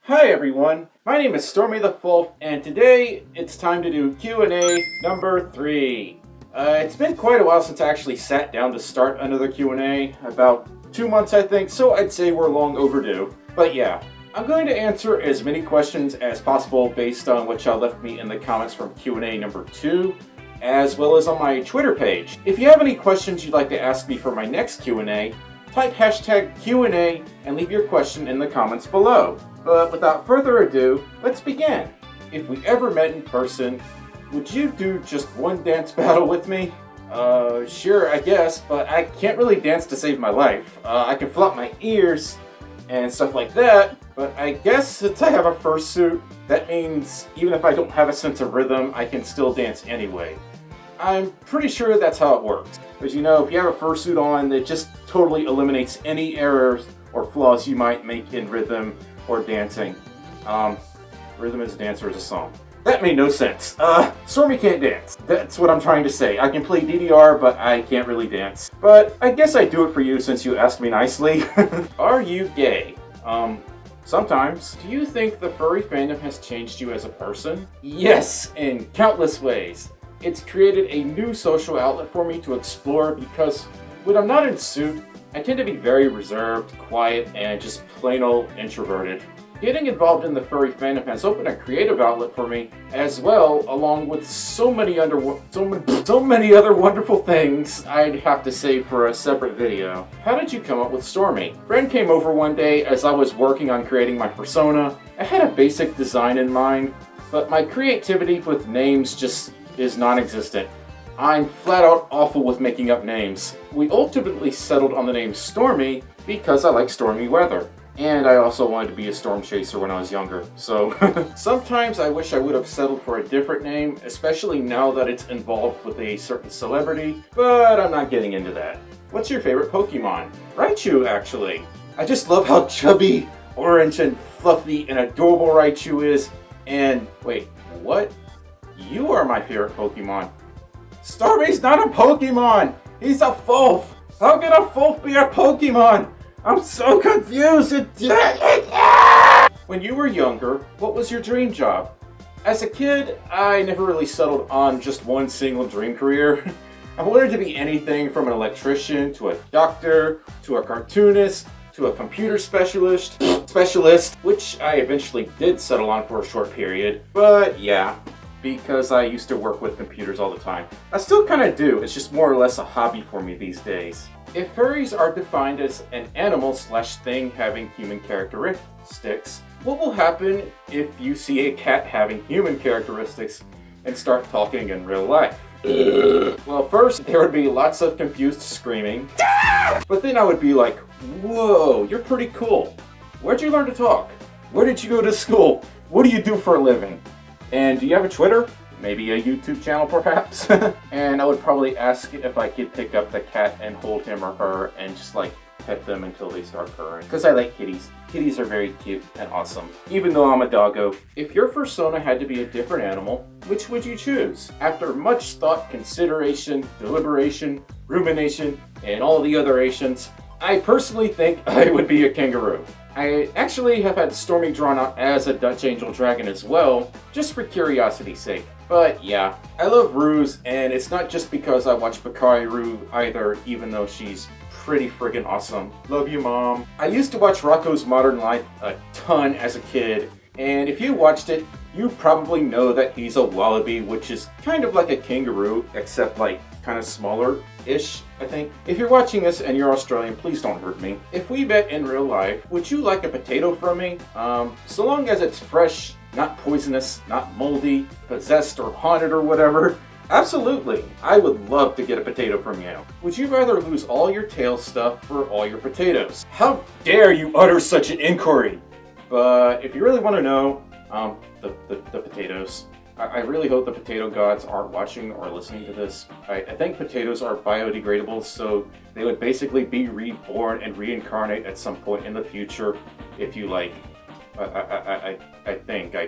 Hi everyone, my name is Stormi the Folf, and today it's time to do Q&A number 3. It's been quite a while since I actually sat down to start another Q&A, about 2 months I think, so I'd say we're long overdue. But yeah, I'm going to answer as many questions as possible based on what y'all left me in the comments from Q&A number 2, as well as on my Twitter page. If you have any questions you'd like to ask me for my next Q&A, type hashtag Q&A and leave your question in the comments below. But without further ado, let's begin. If we ever met in person, would you do just one dance battle with me? Sure, I guess, but I can't really dance to save my life. I can flop my ears and stuff like that, but I guess since I have a fursuit, that means even if I don't have a sense of rhythm, I can still dance anyway. I'm pretty sure that's how it works. Because you know, if you have a fursuit on, it just totally eliminates any errors or flaws you might make in rhythm or dancing. Rhythm is a dancer is a song. That made no sense. Stormi can't dance. That's what I'm trying to say. I can play DDR, but I can't really dance. But I guess I'd do it for you since you asked me nicely. Are you gay? Sometimes. Do you think the furry fandom has changed you as a person? Yes, in countless ways. It's created a new social outlet for me to explore because when I'm not in suit, I tend to be very reserved, quiet, and just plain old introverted. Getting involved in the furry fandom has opened a creative outlet for me as well, along with so many other wonderful things I'd have to say for a separate video. How did you come up with Stormi? A friend came over one day as I was working on creating my persona. I had a basic design in mind, but my creativity with names just is non-existent. I'm flat out awful with making up names. We ultimately settled on the name Stormi because I like stormy weather. And I also wanted to be a storm chaser when I was younger, so sometimes I wish I would have settled for a different name, especially now that it's involved with a certain celebrity, but I'm not getting into that. What's your favorite Pokemon? Raichu, actually. I just love how chubby, orange, and fluffy and adorable Raichu is, and wait, what? You are my favorite Pokemon. Stormi's not a Pokemon! He's a Folf! How can a Folf be a Pokemon? I'm so confused! When you were younger, what was your dream job? As a kid, I never really settled on just one single dream career. I wanted to be anything from an electrician, to a doctor, to a cartoonist, to a computer specialist, which I eventually did settle on for a short period. But yeah, because I used to work with computers all the time. I still kind of do, it's just more or less a hobby for me these days. If furries are defined as an animal/thing having human characteristics, what will happen if you see a cat having human characteristics and start talking in real life? Well, first, there would be lots of confused screaming, but then I would be like, whoa, you're pretty cool. Where'd you learn to talk? Where did you go to school? What do you do for a living? And do you have a Twitter? Maybe a YouTube channel, perhaps? And I would probably ask if I could pick up the cat and hold him or her and just like pet them until they start purring. Because I like kitties. Kitties are very cute and awesome, even though I'm a doggo. If your persona had to be a different animal, which would you choose? After much thought, consideration, deliberation, rumination, and all the other Asians, I personally think I would be a kangaroo. I actually have had Stormi drawn out as a Dutch Angel Dragon as well, just for curiosity's sake. But yeah, I love Ruse, and it's not just because I watch Bakari Rue either, even though she's pretty friggin' awesome. Love you, Mom. I used to watch Rocko's Modern Life a ton as a kid, and if you watched it, you probably know that he's a wallaby, which is kind of like a kangaroo, except like kind of smaller-ish, I think. If you're watching this and you're Australian, please don't hurt me. If we met in real life, would you like a potato from me? So long as it's fresh, not poisonous, not moldy, possessed or haunted or whatever. Absolutely, I would love to get a potato from you. Would you rather lose all your tail stuff or all your potatoes? How dare you utter such an inquiry? But if you really want to know, the potatoes. I really hope the potato gods aren't watching or listening to this. I think potatoes are biodegradable, so they would basically be reborn and reincarnate at some point in the future if you like. I think. I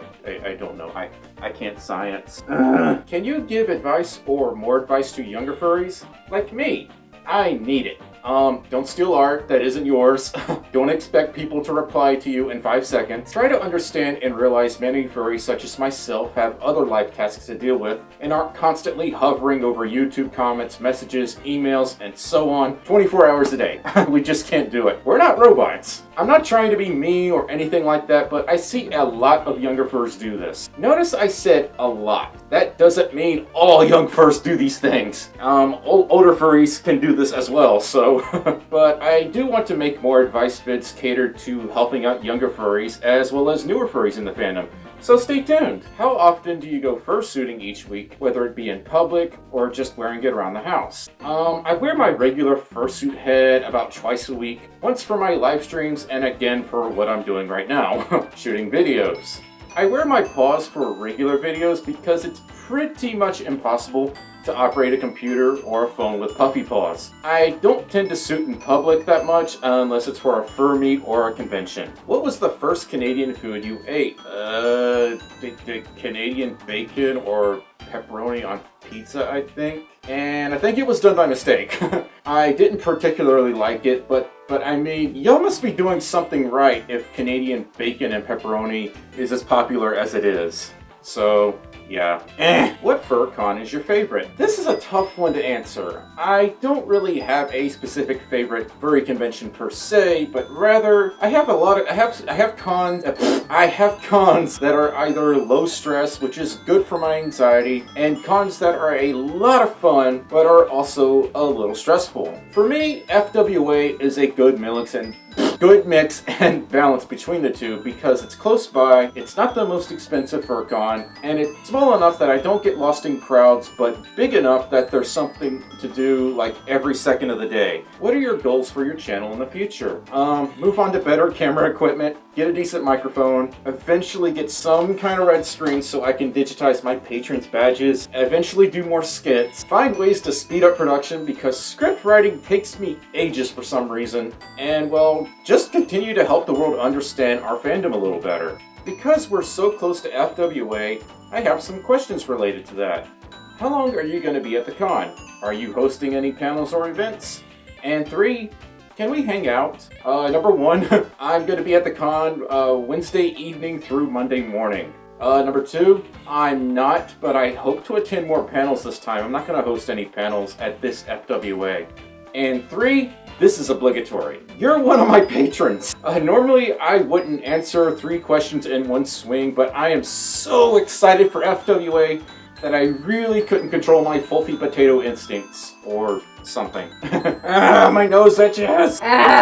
don't know. I can't science. Can you give advice or more advice to younger furries? Like me. I need it. Don't steal art that isn't yours. Don't expect people to reply to you in 5 seconds. Try to understand and realize many furries such as myself have other life tasks to deal with and aren't constantly hovering over YouTube comments, messages, emails, and so on 24 hours a day. We just can't do it. We're not robots. I'm not trying to be mean or anything like that, but I see a lot of younger furs do this. Notice I said a lot. That doesn't mean all young furs do these things. Older furries can do this as well, so. But I do want to make more advice vids catered to helping out younger furries as well as newer furries in the fandom. So stay tuned. How often do you go fursuiting each week, whether it be in public or just wearing it around the house? I wear my regular fursuit head about twice a week, once for my live streams and again for what I'm doing right now, shooting videos. I wear my paws for regular videos because it's pretty much impossible to operate a computer or a phone with puffy paws. I don't tend to suit in public that much unless it's for a fur meet or a convention. What was the first Canadian food you ate? The Canadian bacon or pepperoni on pizza, I think. And I think it was done by mistake. I didn't particularly like it, but I mean, y'all must be doing something right if Canadian bacon and pepperoni is as popular as it is. So, yeah. What fur con is your favorite? This is a tough one to answer. I don't really have a specific favorite furry convention per se, but rather I have cons that are either low stress, which is good for my anxiety, and cons that are a lot of fun, but are also a little stressful. For me, FWA is a good mix and balance between the two because it's close by, it's not the most expensive fur con, and it's small enough that I don't get lost in crowds, but big enough that there's something to do like every second of the day. What are your goals for your channel in the future? Move on to better camera equipment, get a decent microphone, eventually get some kind of red screen so I can digitize my patrons' badges, eventually do more skits, find ways to speed up production because script writing takes me ages for some reason, and well, just continue to help the world understand our fandom a little better. Because we're so close to FWA, I have some questions related to that. How long are you going to be at the con? Are you hosting any panels or events? And 3, can we hang out? Number 1, I'm going to be at the con Wednesday evening through Monday morning. Number 2, I'm not, but I hope to attend more panels this time. I'm not going to host any panels at this FWA. And 3, this is obligatory. You're one of my patrons. Normally, I wouldn't answer 3 questions in one swing, but I am so excited for FWA that I really couldn't control my Folfy potato instincts. Or something. My nose itches!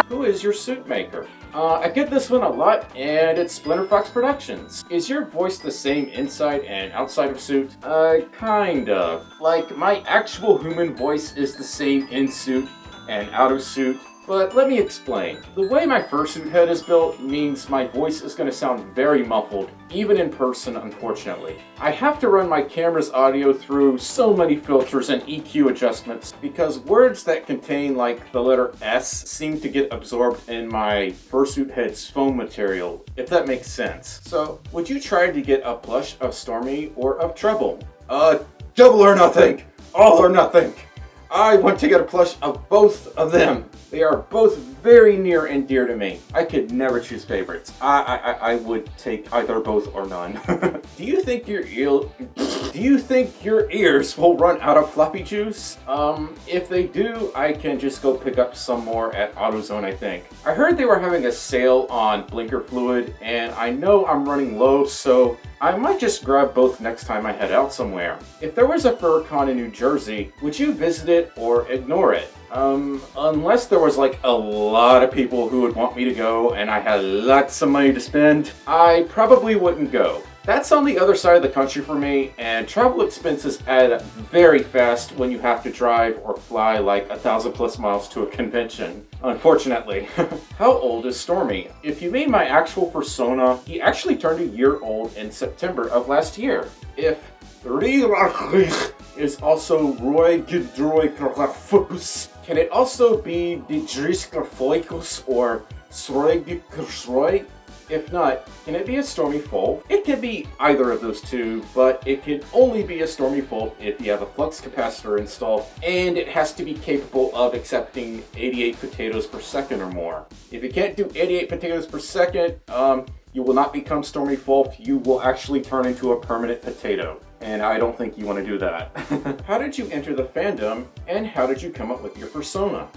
Who is your suit maker? I get this one a lot, and it's Splinter Fox Productions. Is your voice the same inside and outside of suit? Kind of. Like, my actual human voice is the same in suit and out of suit, but let me explain. The way my fursuit head is built means my voice is going to sound very muffled, even in person, unfortunately. I have to run my camera's audio through so many filters and EQ adjustments because words that contain like the letter S seem to get absorbed in my fursuit head's foam material, if that makes sense. So, would you try to get a plush of Stormi or of Treble? Double or nothing! All or nothing! I want to get a plush of both of them. They are both very near and dear to me. I could never choose favorites. I would take either both or none. Do you think your ears will run out of floppy juice? If they do, I can just go pick up some more at AutoZone, I think. I heard they were having a sale on blinker fluid, and I know I'm running low, so I might just grab both next time I head out somewhere. If there was a FurCon in New Jersey, would you visit it or ignore it? Unless there was like a lot of people who would want me to go and I had lots of money to spend, I probably wouldn't go. That's on the other side of the country for me, and travel expenses add up very fast when you have to drive or fly like 1,000+ miles to a convention, unfortunately. How old is Stormi? If you mean my actual persona, he actually turned a year old in September of last year. If is also Roy Gedroy, can it also be Didriskraphoikus or Sroy? If not, can it be a Stormi Folf? It can be either of those two, but it can only be a Stormi Folf if you have a flux capacitor installed, and it has to be capable of accepting 88 potatoes per second or more. If you can't do 88 potatoes per second, you will not become Stormi Folf. You will actually turn into a permanent potato. And I don't think you want to do that. How did you enter the fandom, and how did you come up with your persona?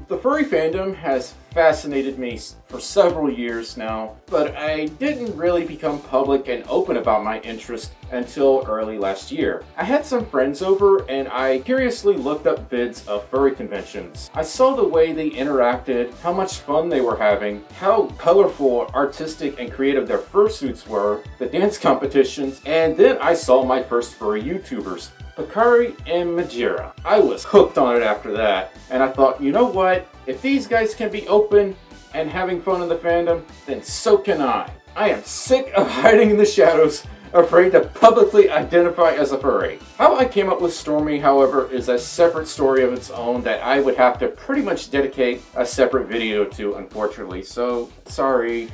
The furry fandom has fascinated me for several years now, but I didn't really become public and open about my interest until early last year. I had some friends over and I curiously looked up vids of furry conventions. I saw the way they interacted, how much fun they were having, how colorful, artistic, and creative their fursuits were, the dance competitions, and then I saw my first furry YouTubers, Furry and Majira. I was hooked on it after that, and I thought, you know what? If these guys can be open and having fun in the fandom, then so can I. I am sick of hiding in the shadows, afraid to publicly identify as a furry. How I came up with Stormi, however, is a separate story of its own that I would have to pretty much dedicate a separate video to, unfortunately, so sorry.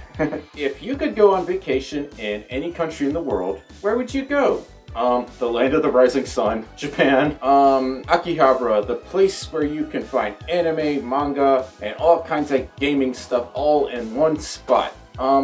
If you could go on vacation in any country in the world, where would you go? The land of the rising sun, Japan, Akihabara, the place where you can find anime, manga, and all kinds of gaming stuff all in one spot.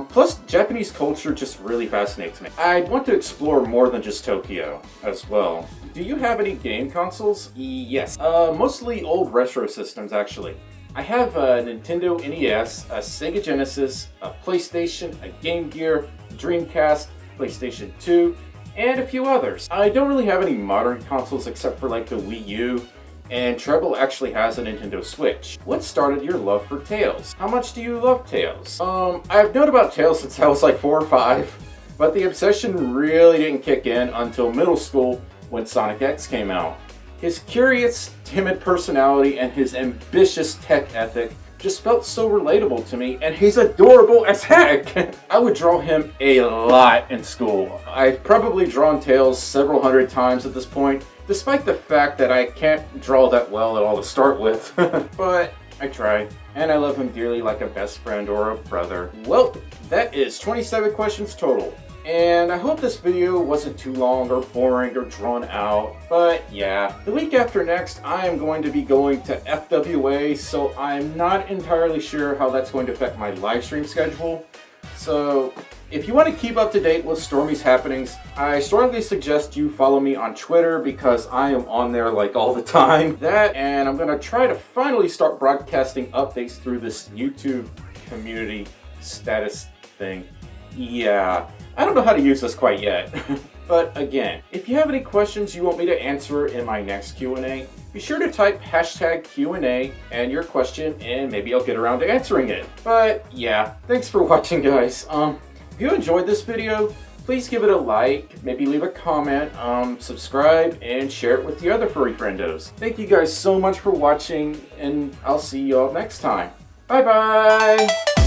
Plus, Japanese culture just really fascinates me. I'd want to explore more than just Tokyo as well. Do you have any game consoles? Yes. Mostly old retro systems, actually. I have a Nintendo NES, a Sega Genesis, a PlayStation, a Game Gear, Dreamcast, PlayStation 2, and a few others. I don't really have any modern consoles except for like the Wii U, and Treble actually has a Nintendo Switch. What started your love for Tales? How much do you love Tales? I've known about Tales since I was like 4 or 5, but the obsession really didn't kick in until middle school when Sonic X came out. His curious, timid personality and his ambitious tech ethic just felt so relatable to me, and he's adorable as heck! I would draw him a lot in school. I've probably drawn Tails several hundred times at this point, despite the fact that I can't draw that well at all to start with. But I try, and I love him dearly like a best friend or a brother. Well, that is 27 questions total. And I hope this video wasn't too long or boring or drawn out, but yeah. The week after next, I am going to be going to FWA, so I'm not entirely sure how that's going to affect my live stream schedule. So if you want to keep up to date with Stormi's happenings, I strongly suggest you follow me on Twitter because I am on there like all the time. That, and I'm going to try to finally start broadcasting updates through this YouTube community status thing. Yeah, I don't know how to use this quite yet. But again, if you have any questions you want me to answer in my next Q&A, be sure to type hashtag Q&A and your question, and maybe I'll get around to answering it. But yeah, thanks for watching, guys. If you enjoyed this video, please give it a like, maybe leave a comment, subscribe, and share it with the other furry friendos. Thank you guys so much for watching, and I'll see you all next time. Bye bye!